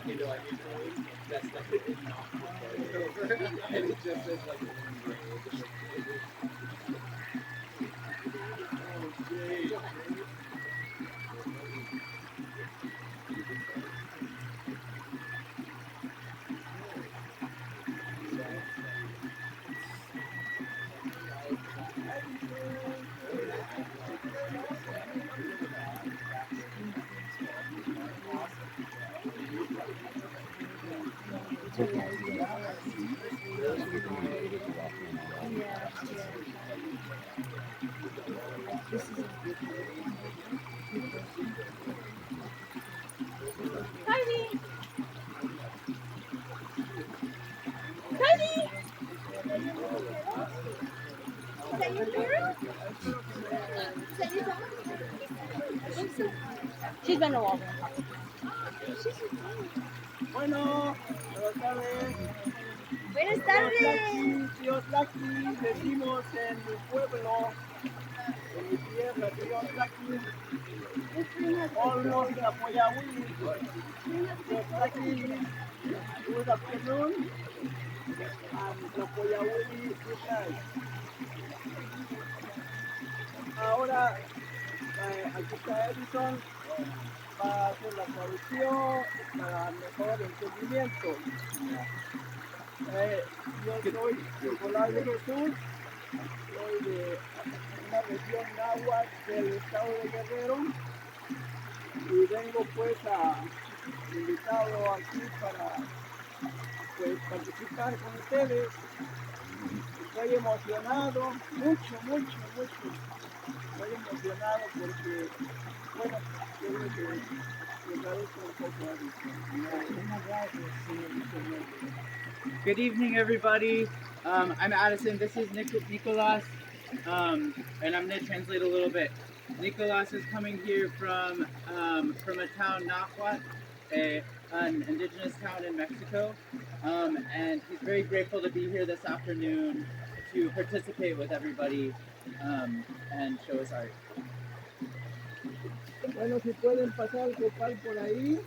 You know, I need to that's like it's not over. And it just says like She's been to Walden. Bueno, buenas tardes. Buenas tardes. Tierra.The decimos en mi pueblo, en mi tierra, Tierra.The, con los apoyahuilis. Tierra.The, good afternoon, and apoyahuili, good night. Ahora, aquí está Edison, va a hacer la traducción para mejor entendimiento. Yo soy Nicolás de Jesús, soy de una región náhuatl del estado de Guerrero y vengo pues invitado aquí para pues participar con ustedes. Estoy emocionado, mucho. Estoy emocionado porque, bueno, quiero que les traduzca un poco a Good evening, everybody. I'm Addison. This is Nicolas, and I'm going to translate a little bit. Nicolas is coming here from a town, Nahuatl, an indigenous town in Mexico, and he's very grateful to be here this afternoon to participate with everybody and show his art. Bueno, si pueden pasar el copal por ahí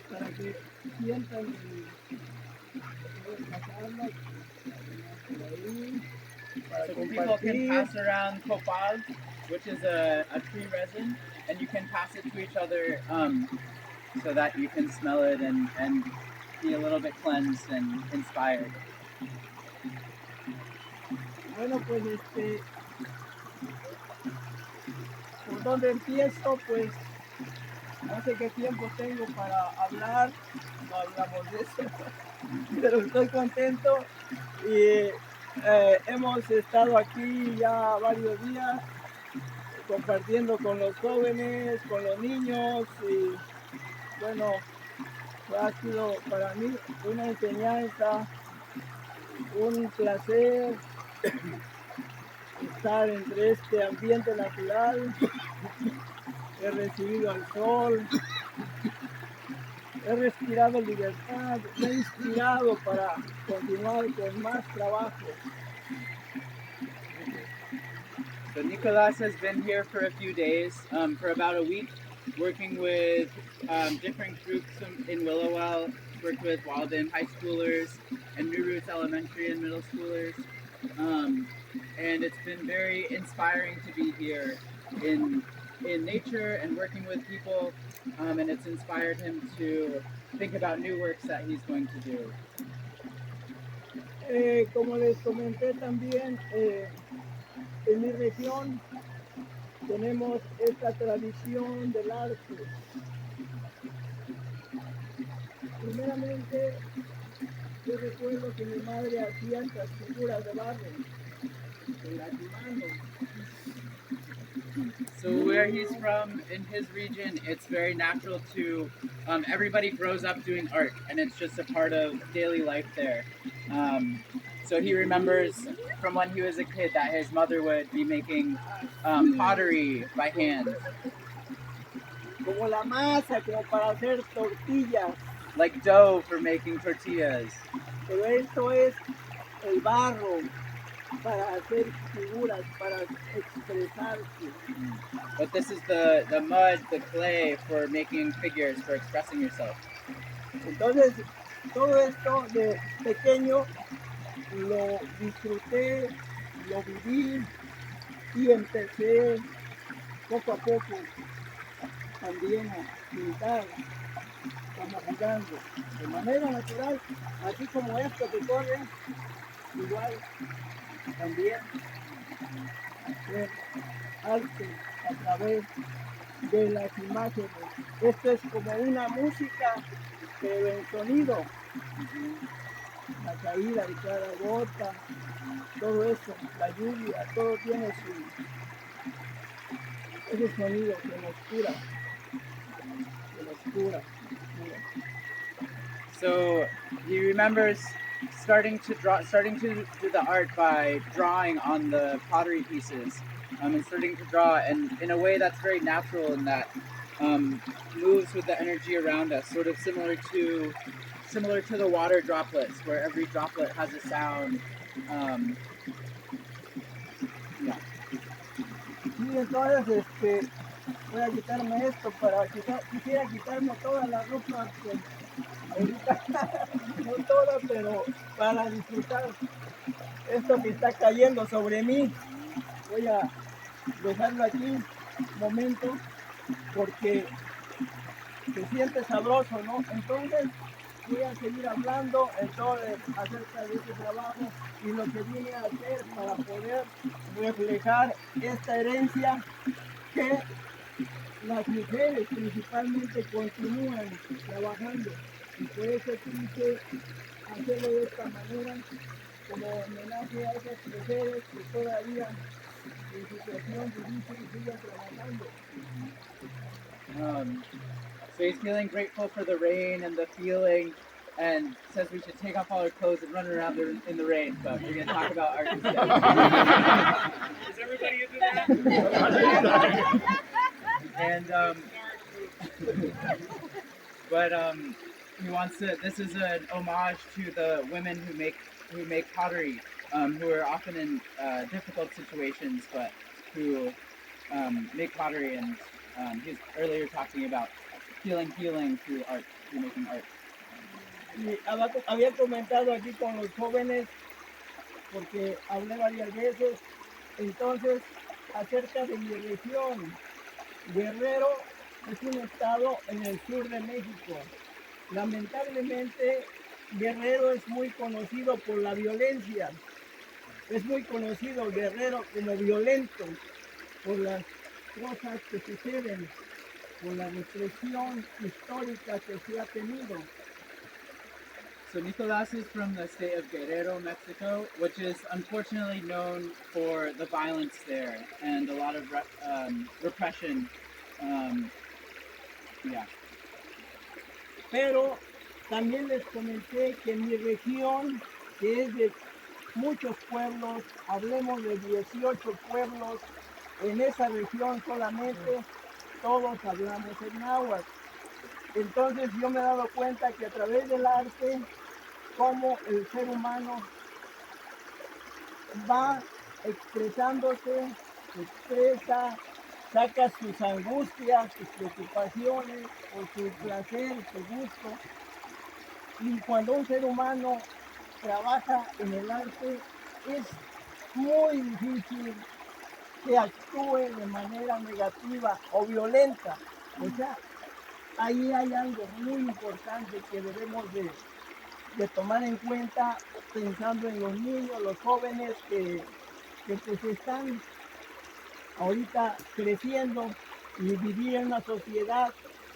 para que sientan pasarla por ahí para So people can compartir. pass around copal, which is a tree resin, and you can pass it to each other so that you can smell it and be a little bit cleansed and inspired. Bueno, pues ¿por dónde empiezo? Pues no sé qué tiempo tengo para hablar, no hablamos de eso, pero estoy contento y hemos estado aquí ya varios días compartiendo con los jóvenes, con los niños y bueno, ha sido para mí una enseñanza, un placer estar entre este ambiente natural. He recibido al sol, he respirado libertad, me he inspirado para continuar con más trabajo. So Nicolas has been here for a few days, for about a week, working with different groups in Willowell, worked with Walden high schoolers and New Roots elementary and middle schoolers. And it's been very inspiring to be here in nature and working with people, and it's inspired him to think about new works that he's going to do. Como les comenté también, en mi región tenemos esta tradición del arte. Primeramente, yo recuerdo que mi madre hacía estas figuras de barro, lastimando. So where he's from, in his region, it's very natural to, everybody grows up doing art, and it's just a part of daily life there. So he remembers from when he was a kid that his mother would be making pottery by hand. Como la masa, como para hacer tortillas. Like dough for making tortillas. Pero esto es el barro, para hacer figuras, para expresarse. But this is the mud, the clay for making figures, for expressing yourself. Entonces, todo esto de pequeño lo disfruté, lo viví y empecé poco a poco también a pintar, como jugando, de manera natural, así como esto que corre, igual también hacer arte a través de las imágenes. Esto es como una música, pero en sonido. La caída de cada gota, todo eso, la lluvia, todo tiene ese sonido que nos cura, que nos cura. So he remembers starting to do the art by drawing on the pottery pieces, and starting to draw, and in a way that's very natural and that moves with the energy around us, sort of similar to the water droplets, where every droplet has a sound. Yeah. Y entonces voy a quitarme esto para quisiera quitarme toda la ropa, pues, ahorita no toda, pero para disfrutar esto que está cayendo sobre mí. Voy a dejarlo aquí un momento porque se siente sabroso, ¿no? Entonces voy a seguir hablando entonces acerca de este trabajo y lo que vine a hacer para poder reflejar esta herencia que las mujeres principalmente continúan trabajando, y por eso quise hacerlo de esta manera, como homenaje a esas mujeres que todavía en situación difícil siguen trabajando. So he's feeling grateful for the rain and the feeling, and says we should take off all our clothes and run around in the rain, but we're going to talk about art instead. Is everybody into that? And but he wants to. This is an homage to the women who make pottery, who are often in difficult situations, but who make pottery. And he's earlier talking about feeling healing through art, through making art. Y había comentado aquí con los jóvenes, porque hablé varias veces, entonces, acerca de mi región. Guerrero es un estado en el sur de México. Lamentablemente, Guerrero es muy conocido por la violencia. Es muy conocido Guerrero como violento por las cosas que suceden, por la represión histórica que se ha tenido. So Nicolas is from the state of Guerrero, Mexico, which is unfortunately known for the violence there and a lot of repression. Yeah. Pero también les comenté que mi región, que es de muchos pueblos, hablemos de 18 pueblos, en esa región solamente todos hablamos en náhuatl. Entonces yo me he dado cuenta que a través del arte, cómo el ser humano va expresándose, se expresa, saca sus angustias, sus preocupaciones, o su placer, su gusto. Y cuando un ser humano trabaja en el arte, es muy difícil que actúe de manera negativa o violenta. O sea, ahí hay algo muy importante que debemos de tomar en cuenta, pensando en los niños, los jóvenes que pues están ahorita creciendo y vivir en una sociedad,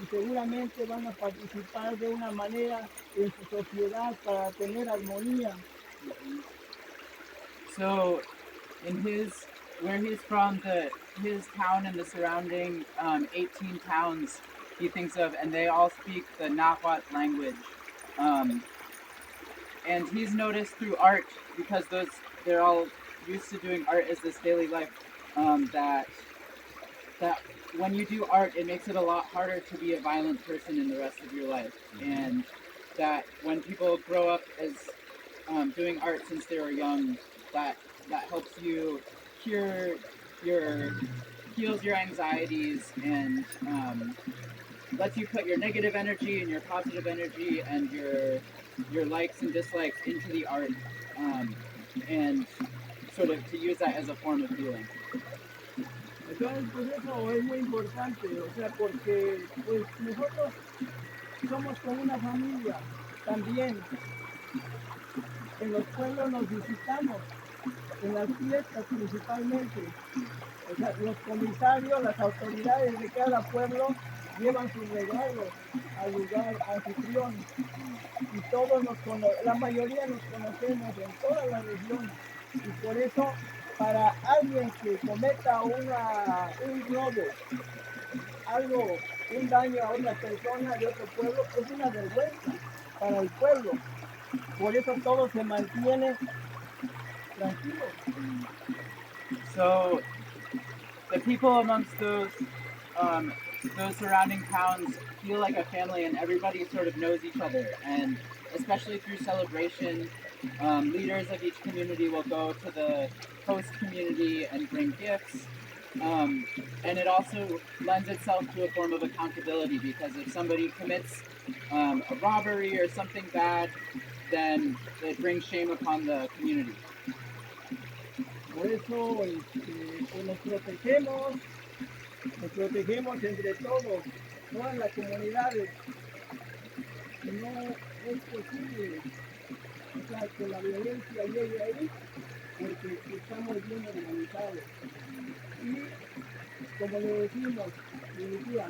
y seguramente van a participar de una manera en su sociedad para tener armonía. So, where he's from, his town and the surrounding 18 towns he thinks of, and they all speak the Nahuatl language. And he's noticed through art, because they're all used to doing art as this daily life, that when you do art, it makes it a lot harder to be a violent person in the rest of your life. And that when people grow up as doing art since they were young, that that helps you cure heals your anxieties and lets you put your negative energy and your positive energy and your likes and dislikes into the art, and sort of to use that as a form of healing. Entonces, pues eso es muy importante, o sea, porque pues nosotros somos como una familia. También en los pueblos nos visitamos, en las fiestas principalmente. O sea, los comisarios, las autoridades de cada pueblo llevan sus regalos al lugar anfitrión. Y todos la mayoría nos conocemos en toda la región. Y por eso, para alguien que cometa un robo, un daño a otra persona de otro pueblo, es una vergüenza para el pueblo. Por eso todo se mantiene tranquilo. So the people amongst those surrounding towns feel like a family, and everybody sort of knows each other. And especially through celebration, leaders of each community will go to the host community and bring gifts. And it also lends itself to a form of accountability, because if somebody commits a robbery or something bad, then it brings shame upon the community. Por eso pues nos protegemos entre todos, todas las comunidades. No es posible, o sea, que la violencia llegue ahí, porque estamos bien organizados. Y como le decimos, le decía,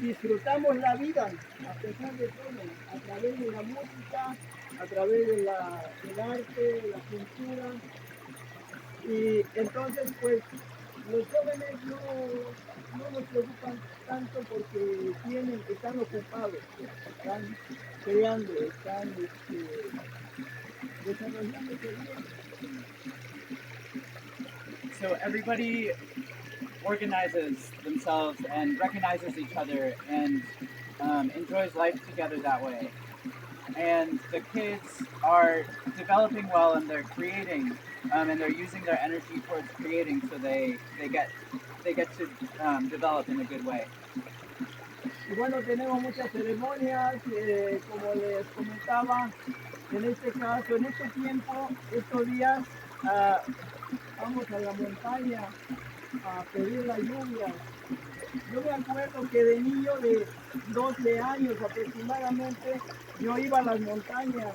disfrutamos la vida a pesar de todo, a través de la música, a través del arte, de la pintura. Y entonces, pues, los jóvenes no nos preocupan tanto porque están ocupados, están creando, están desarrollándose bien. So everybody organizes themselves and recognizes each other and enjoys life together that way. And the kids are developing well, and they're creating, and they're using their energy towards creating, so they get to develop in a good way. Y bueno, tenemos muchas ceremonias, como les comentaba, en este caso, en este tiempo, estos días, vamos a la montaña a pedir la lluvia. Yo me acuerdo que de niño de 12 años aproximadamente, yo iba a las montañas,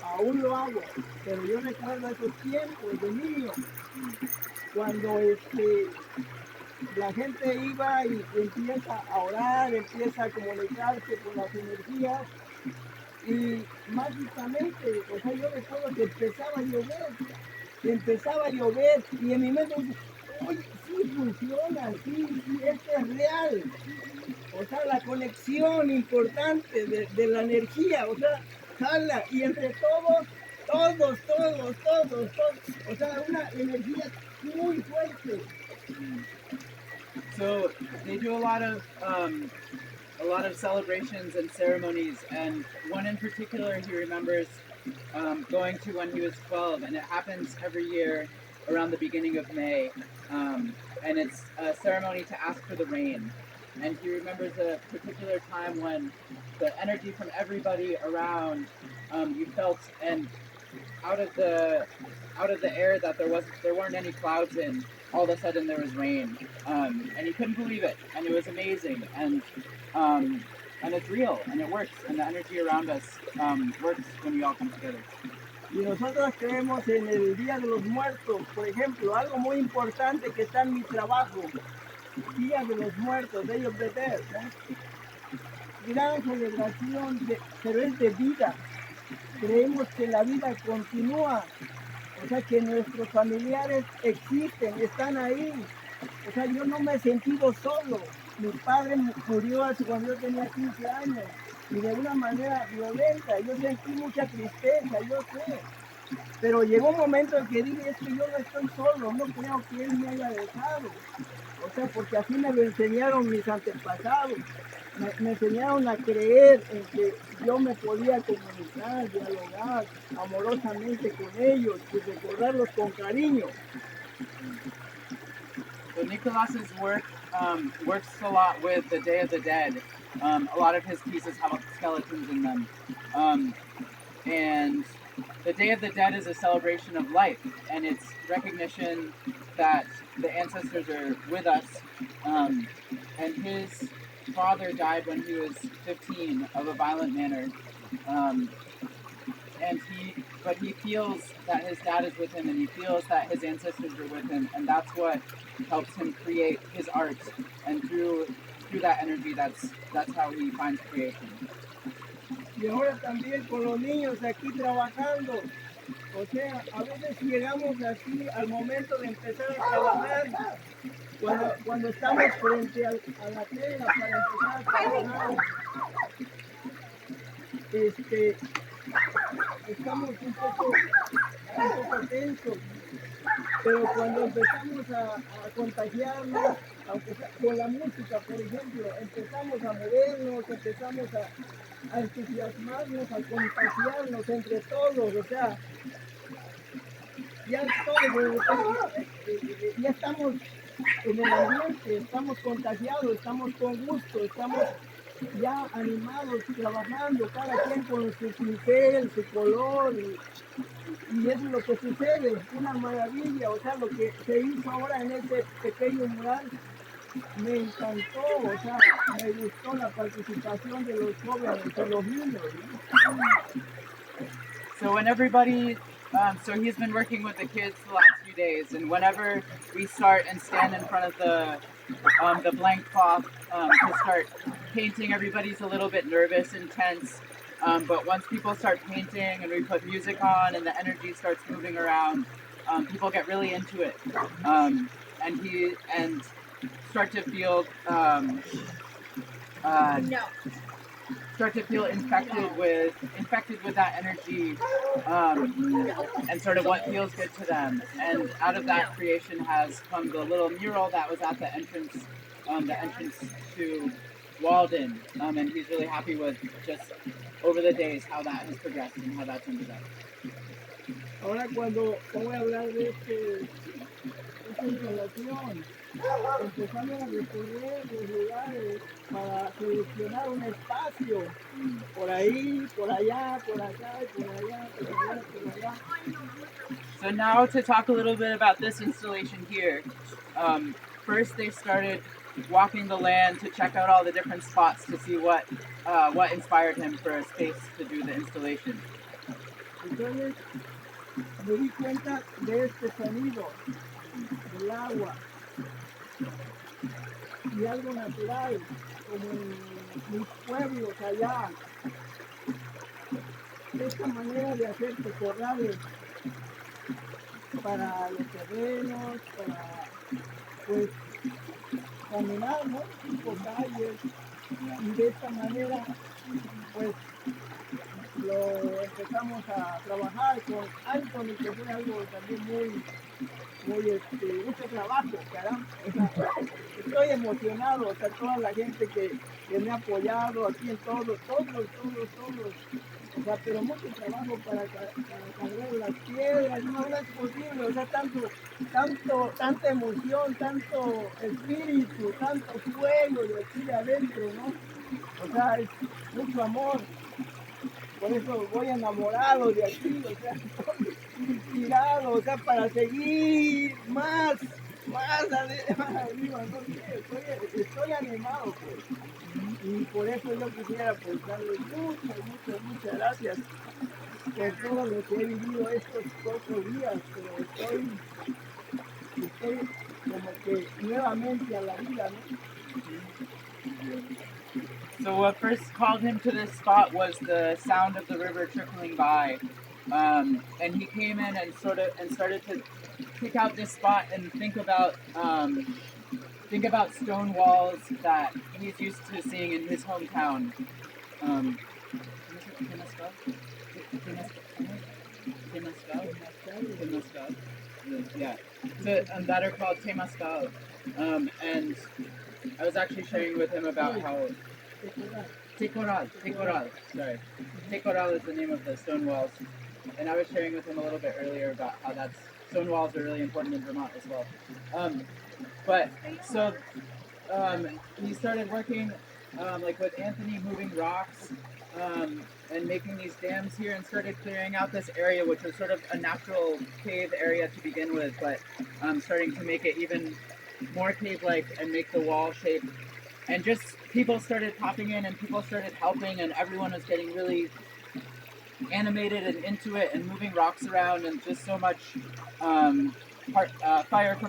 aún lo hago, pero yo recuerdo esos tiempos de niño, cuando la gente iba y empieza a orar, empieza a comunicarse con las energías, y mágicamente, o sea, yo recuerdo que empezaba a llover, y en mi mente, oye, sí funciona, sí, esto es real. O sea, la conexión importante de la energía, o sea, jala, y entre todos, o sea, una energía muy fuerte. So they do a lot of celebrations and ceremonies, and one in particular he remembers going to when he was 12, and it happens every year around the beginning of May, and it's a ceremony to ask for the rain. And he remembers a particular time when the energy from everybody around, you felt, and out of the air that there weren't any clouds in, all of a sudden there was rain, and he couldn't believe it, and it was amazing, and it's real, and it works, and the energy around us works when we all come together. Y nosotros creemos en el Día de los Muertos, por ejemplo, algo muy importante que está en mi trabajo, Día de los Muertos, Day of the Dead, ¿no? Gran celebración, pero es de vida. Creemos que la vida continúa, o sea, que nuestros familiares existen, están ahí. O sea, yo no me he sentido solo. Mi padre murió cuando yo tenía 15 años, y de una manera violenta. Yo sentí mucha tristeza, yo sé. Pero llegó un momento en que dije, es que yo no estoy solo, no creo que él me haya dejado. O sea, porque así me lo enseñaron mis antepasados. me enseñaron a creer en que yo me podía comunicar, dialogar amorosamente con ellos y recordarlos con cariño. So Nicolas's work works a lot with the Day of the Dead. A lot of his pieces have skeletons in them. And the Day of the Dead is a celebration of life, and it's recognition that the ancestors are with us. And his father died when he was 15 of a violent manner. But he feels that his dad is with him, and he feels that his ancestors are with him, and that's what helps him create his art. And through that energy, that's how he finds creation. Y ahora también con los niños aquí trabajando. O sea, a veces llegamos así al momento de empezar a trabajar, cuando estamos frente a la tela para empezar a trabajar, estamos un poco tensos, pero cuando empezamos a contagiarnos, aunque sea con la música, por ejemplo, empezamos a movernos, empezamos a entusiasmarnos, a contagiarnos entre todos, o sea, ya todos, ya estamos en el ambiente, estamos contagiados, estamos con gusto, estamos ya animados, trabajando, cada quien con su pincel, su color, y eso es lo que sucede, una maravilla, o sea, lo que se hizo ahora en ese pequeño mural, me encantó, o sea, me gustó la participación de los jóvenes, de los niños, ¿no? So when everybody, so he's been working with the kids the last few days, and whenever we start and stand in front of the blank cloth to start painting, everybody's a little bit nervous and tense. But once people start painting and we put music on and the energy starts moving around, people get really into it, and start to feel start to feel infected with that energy, and sort of what feels good to them. And out of that creation has come the little mural that was at the entrance to Walden, and he's really happy with just over the days how that has progressed and how that's ended up. Ahora cuando voy a hablar de esta instalación, empezamos a recorrer los lugares para seleccionar un espacio, por ahí, por allá, por acá, por allá, por allá, por allá. So now to talk a little bit about this installation here. First they started walking the land to check out all the different spots to see what inspired him for a space to do the installation. Entonces me di cuenta de este sonido del agua y algo natural, como en mis pueblos allá. Esta manera de hacer corrales para los terrenos, para pues caminar, ¿no? Por calles, y de esta manera pues lo empezamos a trabajar con Anthony, que fue algo también mucho trabajo, caramba. O sea, estoy emocionado, o sea, toda la gente que me ha apoyado aquí en todos, o sea, pero mucho trabajo para cargar las piedras, no es posible, o sea, tanta emoción, tanto espíritu, tanto fuego de aquí de adentro, ¿no? O sea, es mucho amor. Por eso voy enamorado de aquí, o sea, estoy inspirado, o sea, para seguir más arriba, no sé, estoy animado, pues. Y por eso yo quisiera pues darles muchas gracias por todo lo que he vivido estos pocos días, pero estoy como que nuevamente a la vida, ¿no? So what first called him to this spot was the sound of the river trickling by, and he came in and started to pick out this spot and think about stone walls that he's used to seeing in his hometown. Yeah, so, that are called Temascal, and I was actually sharing with him about how Tecoral. Sorry. Tecoral is the name of the stone walls. And I was sharing with him a little bit earlier about how stone walls are really important in Vermont as well. He started working like with Anthony, moving rocks and making these dams here, and started clearing out this area, which was sort of a natural cave area to begin with, but starting to make it even more cave-like and make the wall shape. And just people started popping in and people started helping, and everyone was getting really animated and into it and moving rocks around, and just so much fire from